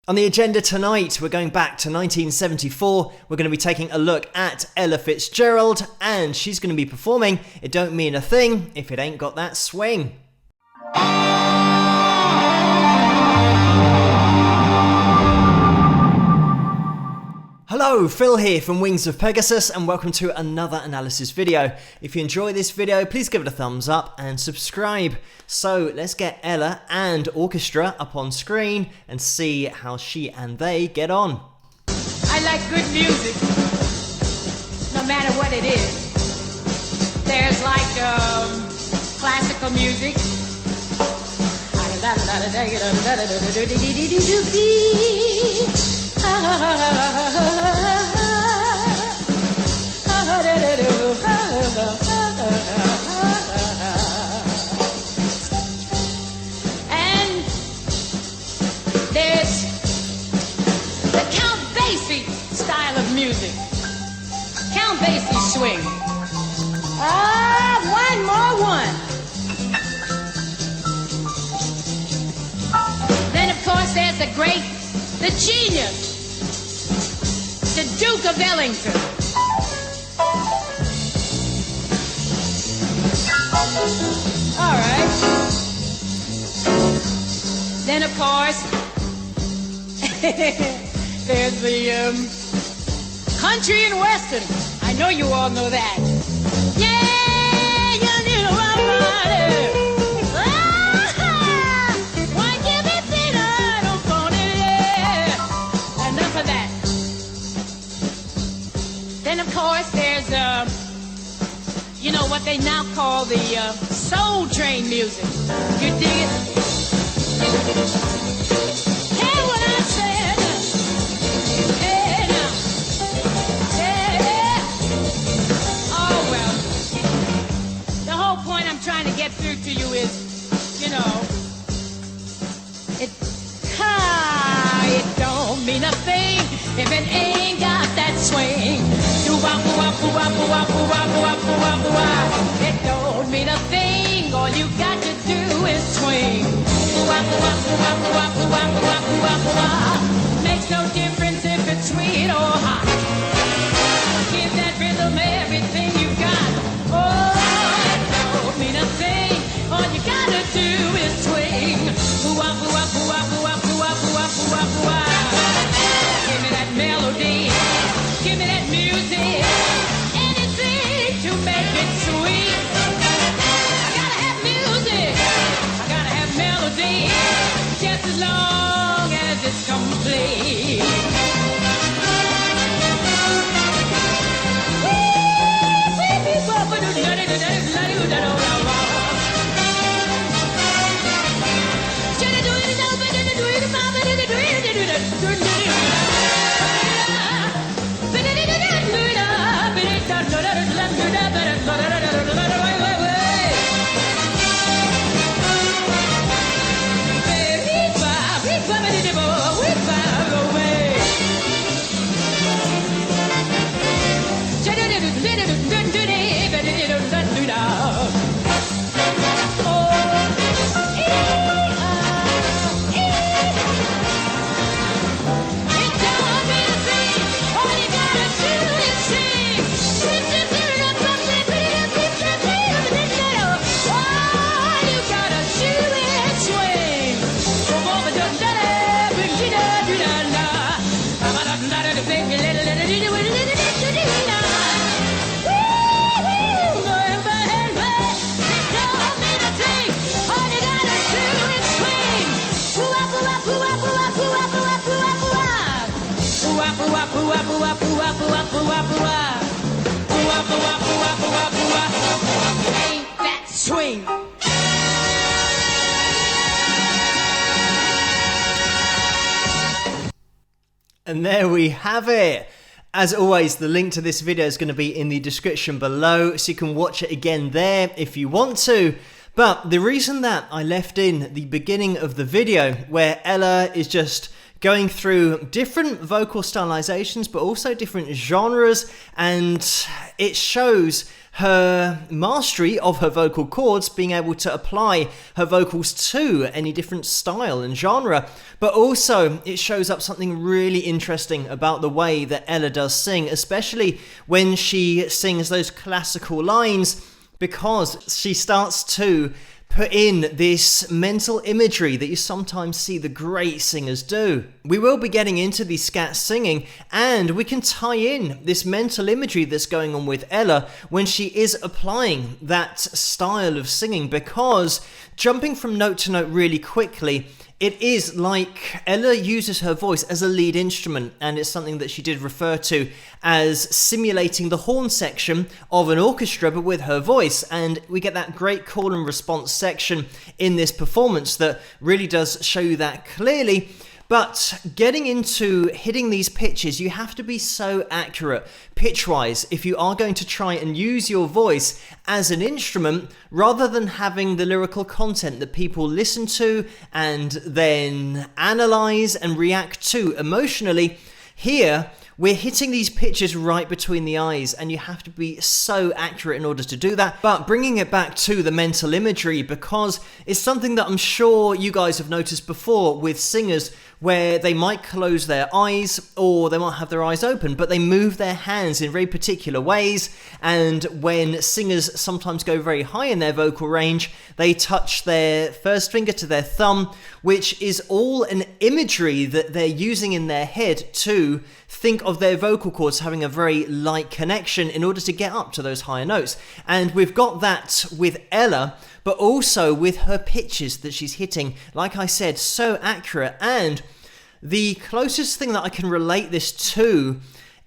On the agenda tonight, we're going back to 1974. We're going to be taking a look at Ella Fitzgerald, and she's going to be performing It Don't Mean a Thing If It Ain't Got That Swing. Hello, Phil here from Wings of Pegasus, and welcome to another analysis video. If you enjoy this video, please give it a thumbs up and subscribe. So let's get Ella and orchestra up on screen and see how she and they get on. I like good music, no matter what it is. There's like classical music. And there's the Count Basie style of music. Count Basie swing. One more one. Then of course there's the genius, the Duke of Ellington. All right. Then, of course, there's the country and western. I know you all know that. Yeah, you need a rubber. Why give me Peter? I don't want it. Yeah. Enough of that. Then, of course, there's you know what they now call the Soul Train music. You dig it? Hear what I said? Hey now. Yeah. Oh well. The whole point I'm trying to get through to you is, you know, it don't mean a thing if it ain't got that swing. It don't mean a thing, all you got to do is swing. Makes no difference if it's sweet or hot. Give that rhythm everything you got. Oh, it don't mean a thing, all you got to do is swing. Give me that melody, give me that music. Make it sweet. I gotta have music. I gotta have melody. Just as long as it's complete. Swing. And there we have it. As always, the link to this video is going to be in the description below, so you can watch it again there if you want to. But the reason that I left in the beginning of the video, where Ella is just going through different vocal stylizations, but also different genres, and it shows her mastery of her vocal cords, being able to apply her vocals to any different style and genre. But also it shows up something really interesting about the way that Ella does sing, especially when she sings those classical lines, because she starts to put in this mental imagery that you sometimes see the great singers do. We will be getting into the scat singing, and we can tie in this mental imagery that's going on with Ella when she is applying that style of singing, because jumping from note to note really quickly, it is like Ella uses her voice as a lead instrument, and it's something that she did refer to as simulating the horn section of an orchestra, but with her voice. And we get that great call and response section in this performance that really does show you that clearly. But getting into hitting these pitches, you have to be so accurate pitch-wise if you are going to try and use your voice as an instrument, rather than having the lyrical content that people listen to and then analyze and react to emotionally. Here, we're hitting these pitches right between the eyes, and you have to be so accurate in order to do that. But bringing it back to the mental imagery, because it's something that I'm sure you guys have noticed before with singers, where they might close their eyes or they might have their eyes open, but they move their hands in very particular ways. And when singers sometimes go very high in their vocal range, they touch their first finger to their thumb, which is all an imagery that they're using in their head to think of their vocal cords having a very light connection in order to get up to those higher notes. And we've got that with Ella, but also with her pitches that she's hitting, like I said, so accurate. And the closest thing that I can relate this to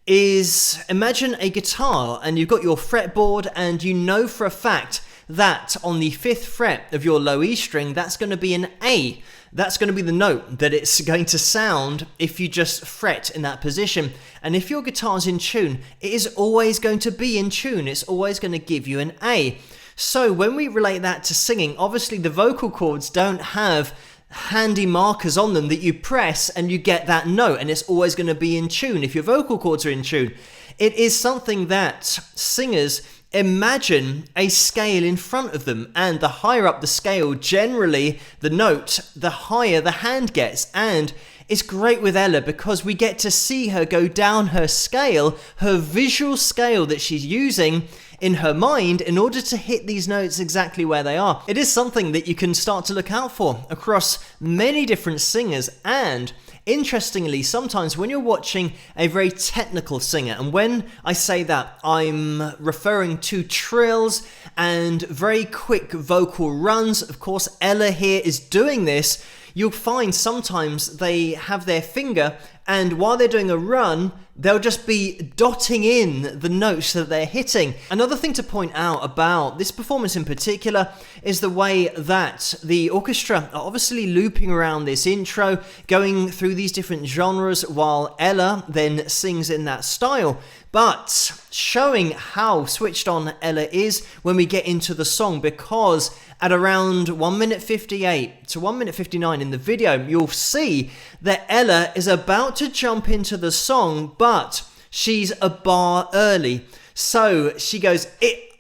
is, imagine a guitar and you've got your fretboard, and you know for a fact that on the 5th fret of your low E string, that's going to be an A. That's going to be the note that it's going to sound if you just fret in that position. And if your guitar's in tune, it is always going to be in tune. It's always going to give you an A. So when we relate that to singing, obviously the vocal cords don't have handy markers on them that you press and you get that note, and it's always going to be in tune if your vocal cords are in tune. It is something that singers imagine a scale in front of them, and the higher up the scale, generally the note, the higher the hand gets. And it's great with Ella because we get to see her go down her scale, her visual scale that she's using in her mind in order to hit these notes exactly where they are. It is something that you can start to look out for across many different singers. And interestingly, sometimes when you're watching a very technical singer, and when I say that, I'm referring to trills and very quick vocal runs. Of course, Ella here is doing this. You'll find sometimes they have their finger, and while they're doing a run, they'll just be dotting in the notes that they're hitting. Another thing to point out about this performance in particular is the way that the orchestra are obviously looping around this intro, going through these different genres, while Ella then sings in that style, but showing how switched on Ella is when we get into the song, because at around 1 minute 58 to 1 minute 59 in the video, you'll see that Ella is about to jump into the song, but she's a bar early. So she goes,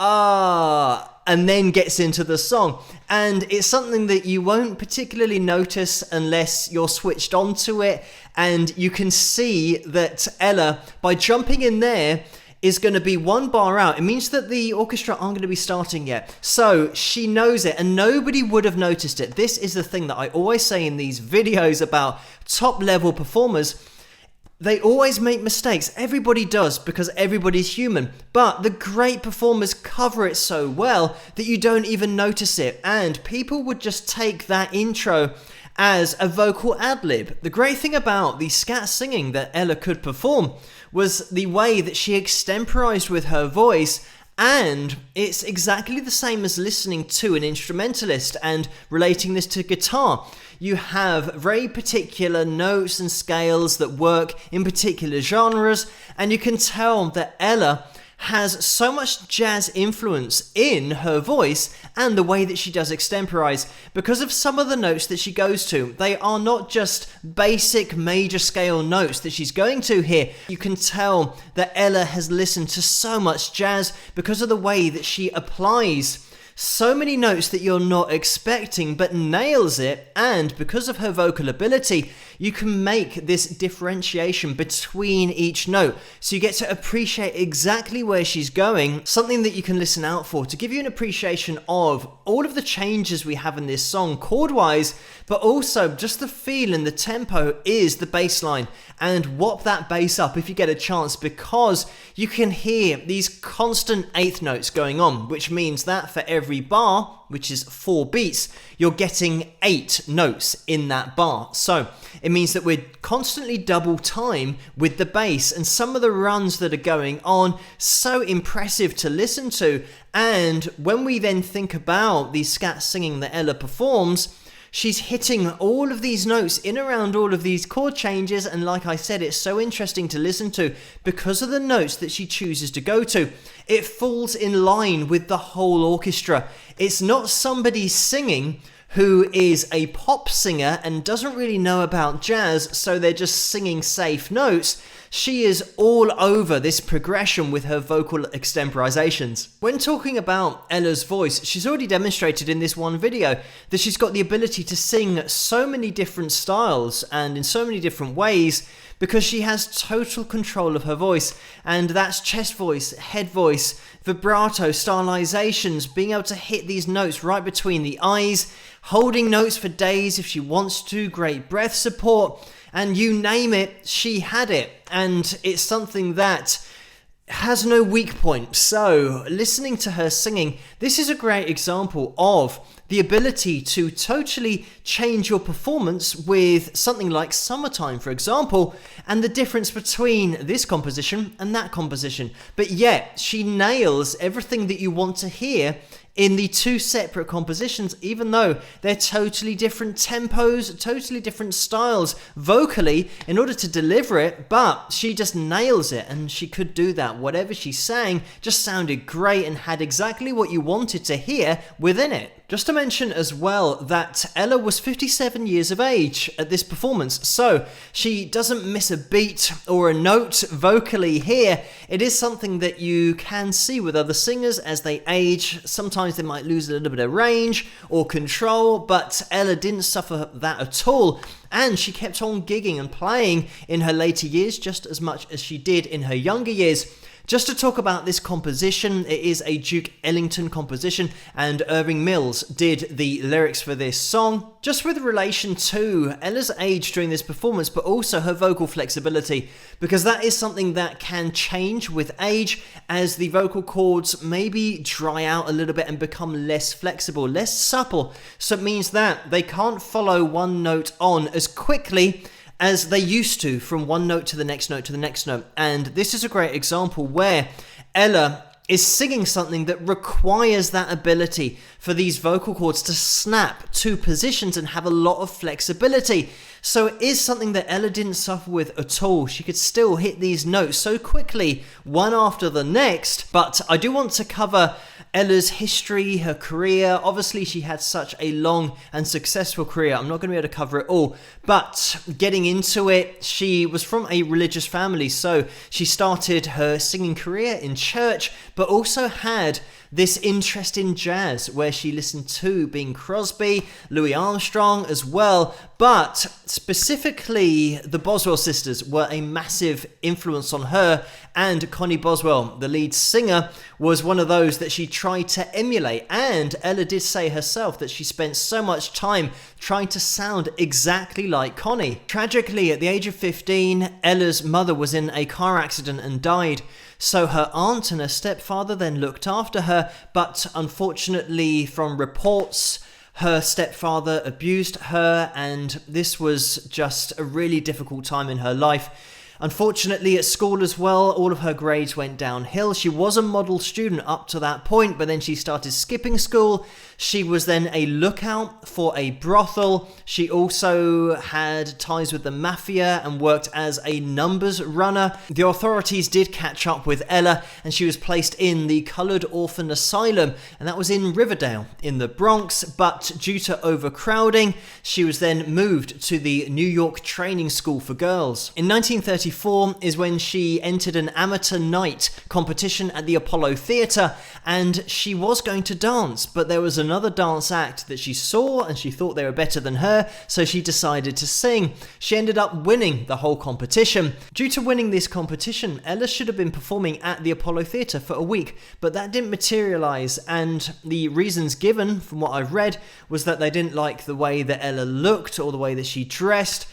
and then gets into the song. And it's something that you won't particularly notice unless you're switched onto it. And you can see that Ella, by jumping in there, is going to be 1 bar out. It means that the orchestra aren't going to be starting yet. So she knows it, and nobody would have noticed it. This is the thing that I always say in these videos about top level performers. They always make mistakes. Everybody does, because everybody's human. But the great performers cover it so well that you don't even notice it. And people would just take that intro as a vocal ad-lib. The great thing about the scat singing that Ella could perform was the way that she extemporized with her voice. And it's exactly the same as listening to an instrumentalist and relating this to guitar. You have very particular notes and scales that work in particular genres, and you can tell that Ella has so much jazz influence in her voice and the way that she does extemporize because of some of the notes that she goes to. They are not just basic major scale notes that she's going to here. You can tell that Ella has listened to so much jazz because of the way that she applies so many notes that you're not expecting, but nails it. And because of her vocal ability, you can make this differentiation between each note. So you get to appreciate exactly where she's going, something that you can listen out for to give you an appreciation of all of the changes we have in this song chord-wise, but also just the feel and the tempo is the bass line. And whop that bass up if you get a chance, because you can hear these constant eighth notes going on, which means that for every bar, which is 4 beats, you're getting 8 notes in that bar. So it means that we're constantly double time with the bass, and some of the runs that are going on, so impressive to listen to. And when we then think about the scat singing that Ella performs, she's hitting all of these notes in around all of these chord changes, and like I said, it's so interesting to listen to because of the notes that she chooses to go to. It falls in line with the whole orchestra. It's not somebody singing who is a pop singer and doesn't really know about jazz, so they're just singing safe notes. She is all over this progression with her vocal extemporizations. When talking about Ella's voice, she's already demonstrated in this one video that she's got the ability to sing so many different styles and in so many different ways because she has total control of her voice, and that's chest voice, head voice, vibrato, stylizations, being able to hit these notes right between the eyes, holding notes for days if she wants to, great breath support, and you name it, she had it. And it's something that has no weak point. So listening to her singing, this is a great example of the ability to totally change your performance with something like Summertime, for example, and the difference between this composition and that composition. But yet she nails everything that you want to hear in the 2 separate compositions, even though they're totally different tempos, totally different styles vocally in order to deliver it, but she just nails it, and she could do that. Whatever she sang just sounded great and had exactly what you wanted to hear within it. Just to mention as well that Ella was 57 years of age at this performance, so she doesn't miss a beat or a note vocally here. It is something that you can see with other singers as they age. Sometimes they might lose a little bit of range or control, but Ella didn't suffer that at all. And she kept on gigging and playing in her later years just as much as she did in her younger years. Just to talk about this composition, it is a Duke Ellington composition, and Irving Mills did the lyrics for this song. Just with relation to Ella's age during this performance, but also her vocal flexibility, because that is something that can change with age as the vocal cords maybe dry out a little bit and become less flexible, less supple. So it means that they can't follow one note on as quickly as they used to from one note to the next note to the next note. And this is a great example where Ella is singing something that requires that ability for these vocal cords to snap to positions and have a lot of flexibility. So it is something that Ella didn't suffer with at all. She could still hit these notes so quickly, one after the next. But I do want to cover Ella's history, her career. Obviously, she had such a long and successful career. I'm not going to be able to cover it all. But getting into it, she was from a religious family. So she started her singing career in church, but also had this interest in jazz where she listened to Bing Crosby, Louis Armstrong as well, but specifically the Boswell sisters were a massive influence on her, and Connie Boswell, the lead singer, was one of those that she tried to emulate. And Ella did say herself that she spent so much time trying to sound exactly like Connie. Tragically, at the age of 15, Ella's mother was in a car accident and died. So her aunt and her stepfather then looked after her, but unfortunately, from reports, her stepfather abused her, and this was just a really difficult time in her life. Unfortunately, at school as well, all of her grades went downhill. She was a model student up to that point, but then she started skipping school. She was then a lookout for a brothel. She also had ties with the mafia and worked as a numbers runner. The authorities did catch up with Ella, and she was placed in the Coloured Orphan Asylum, and that was in Riverdale in the Bronx. But due to overcrowding, she was then moved to the New York Training School for Girls. In 1934 is when she entered an amateur night competition at the Apollo Theatre, and she was going to dance, but there was another dance act that she saw and she thought they were better than her, so she decided to sing. She ended up winning the whole competition. Due to winning this competition, Ella should have been performing at the Apollo Theatre for a week, but that didn't materialise, and the reasons given from what I've read was that they didn't like the way that Ella looked or the way that she dressed,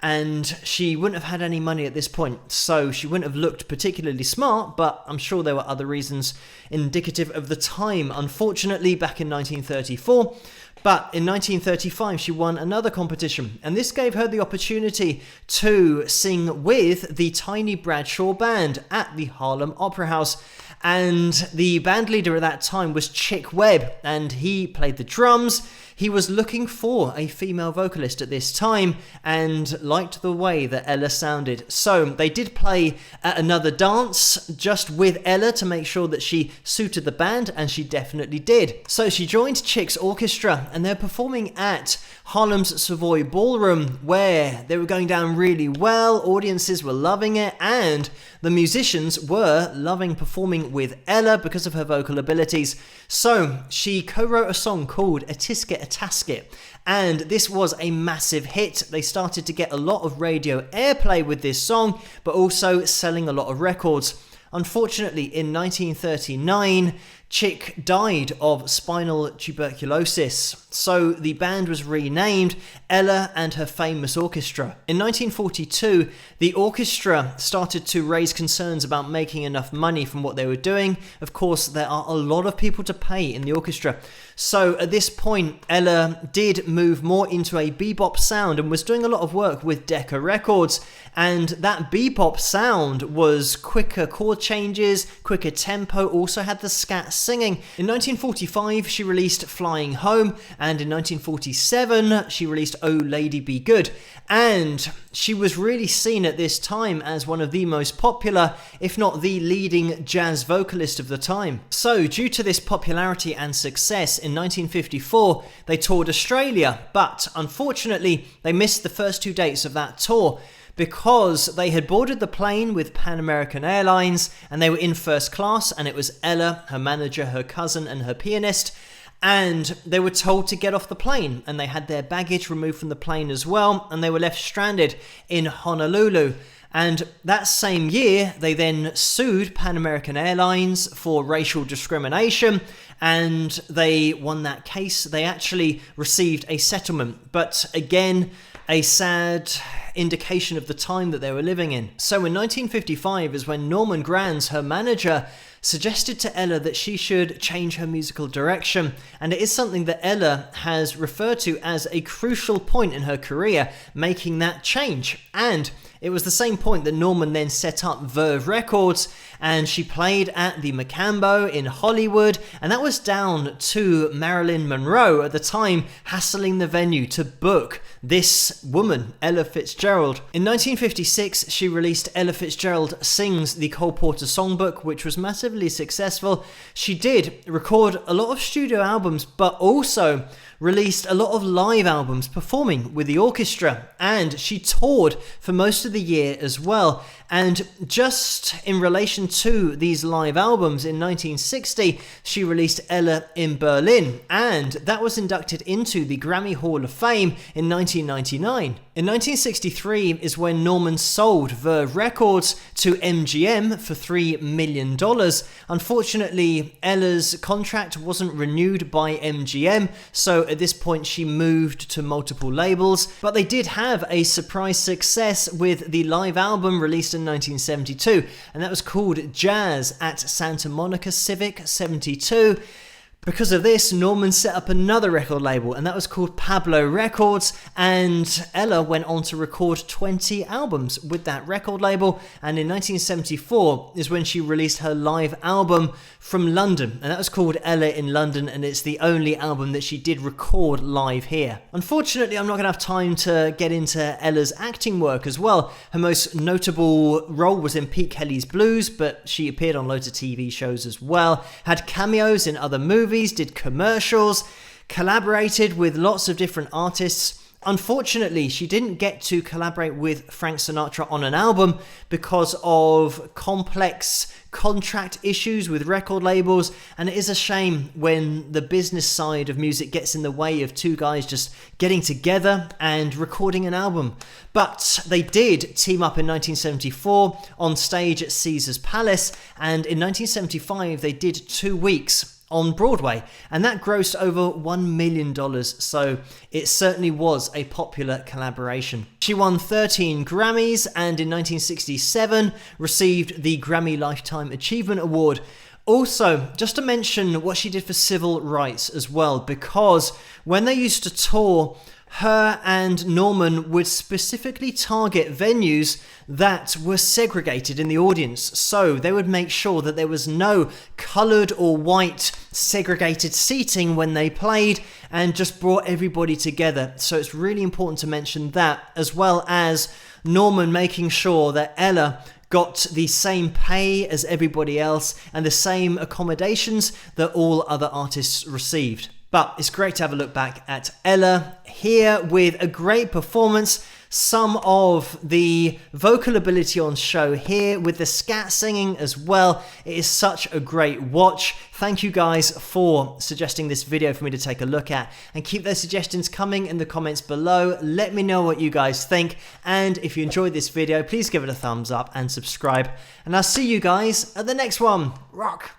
and she wouldn't have had any money at this point, so she wouldn't have looked particularly smart, but I'm sure there were other reasons indicative of the time, unfortunately, back in 1934. But in 1935, she won another competition, and this gave her the opportunity to sing with the Tiny Bradshaw Band at the Harlem Opera House. And the band leader at that time was Chick Webb, and he played the drums. He was looking for a female vocalist at this time and liked the way that Ella sounded. So they did play at another dance just with Ella to make sure that she suited the band, and she definitely did. So she joined Chick's orchestra, and they're performing at Harlem's Savoy Ballroom, where they were going down really well. Audiences were loving it, and the musicians were loving performing with Ella because of her vocal abilities. So she co-wrote a song called A Tisket a Tasket, and this was a massive hit. They started to get a lot of radio airplay with this song, but also selling a lot of records. Unfortunately, in 1939, Chick died of spinal tuberculosis, so the band was renamed Ella and Her Famous Orchestra. In 1942, the orchestra started to raise concerns about making enough money from what they were doing. Of course, there are a lot of people to pay in the orchestra. So at this point, Ella did move more into a bebop sound and was doing a lot of work with Decca Records. And that bebop sound was quicker chord changes, quicker tempo, also had the scat singing. In 1945, she released Flying Home, and in 1947, she released Oh Lady Be Good. And she was really seen at this time as one of the most popular, if not the leading jazz vocalist of the time. So, due to this popularity and success, in 1954, they toured Australia, but unfortunately, they missed the first 2 dates of that tour because they had boarded the plane with Pan American Airlines and they were in first class, and it was Ella, her manager, her cousin, and her pianist. And they were told to get off the plane, and they had their baggage removed from the plane as well, and they were left stranded in Honolulu. And that same year, they then sued Pan American Airlines for racial discrimination, and they won that case. They actually received a settlement, but again, a sad indication of the time that they were living in. So in 1955 is when Norman Granz, her manager, suggested to Ella that she should change her musical direction, and it is something that Ella has referred to as a crucial point in her career, making that change. And it was the same point that Norman then set up Verve Records, and she played at the Macambo in Hollywood, and that was down to Marilyn Monroe at the time hassling the venue to book this woman, Ella Fitzgerald. In 1956, she released Ella Fitzgerald Sings the Cole Porter Songbook, which was massively successful. She did record a lot of studio albums, but also released a lot of live albums performing with the orchestra, and she toured for most of the year as well. And just in relation to these live albums, in 1960 she released Ella in Berlin, and that was inducted into the Grammy Hall of Fame in 1999. In 1963 is when Norman sold Verve Records to MGM for $3 million. Unfortunately, Ella's contract wasn't renewed by MGM, so at this point she moved to multiple labels, but they did have a surprise success with the live album released in 1972, and that was called Jazz at Santa Monica Civic 72. Because of this, Norman set up another record label, and that was called Pablo Records, and Ella went on to record 20 albums with that record label, and in 1974 is when she released her live album from London, and that was called Ella in London, and it's the only album that she did record live here. Unfortunately, I'm not going to have time to get into Ella's acting work as well. Her most notable role was in Pete Kelly's Blues, but she appeared on loads of TV shows as well, had cameos in other movies, did commercials, collaborated with lots of different artists. Unfortunately, she didn't get to collaborate with Frank Sinatra on an album because of complex contract issues with record labels, and it is a shame when the business side of music gets in the way of two guys just getting together and recording an album. But they did team up in 1974 on stage at Caesar's Palace, and in 1975 they did 2 weeks on Broadway, and that grossed over $1 million, so it certainly was a popular collaboration. She won 13 Grammys, and in 1967 received the Grammy Lifetime Achievement Award. Also, just to mention what she did for civil rights as well, because when they used to tour, her and Norman would specifically target venues that were segregated in the audience. So they would make sure that there was no coloured or white segregated seating when they played, and just brought everybody together. So it's really important to mention that, as well as Norman making sure that Ella got the same pay as everybody else and the same accommodations that all other artists received. But it's great to have a look back at Ella here with a great performance, some of the vocal ability on show here with the scat singing as well. It is such a great watch. Thank you guys for suggesting this video for me to take a look at, and keep those suggestions coming in the comments below. Let me know what you guys think, and if you enjoyed this video, please give it a thumbs up and subscribe, and I'll see you guys at the next one. Rock!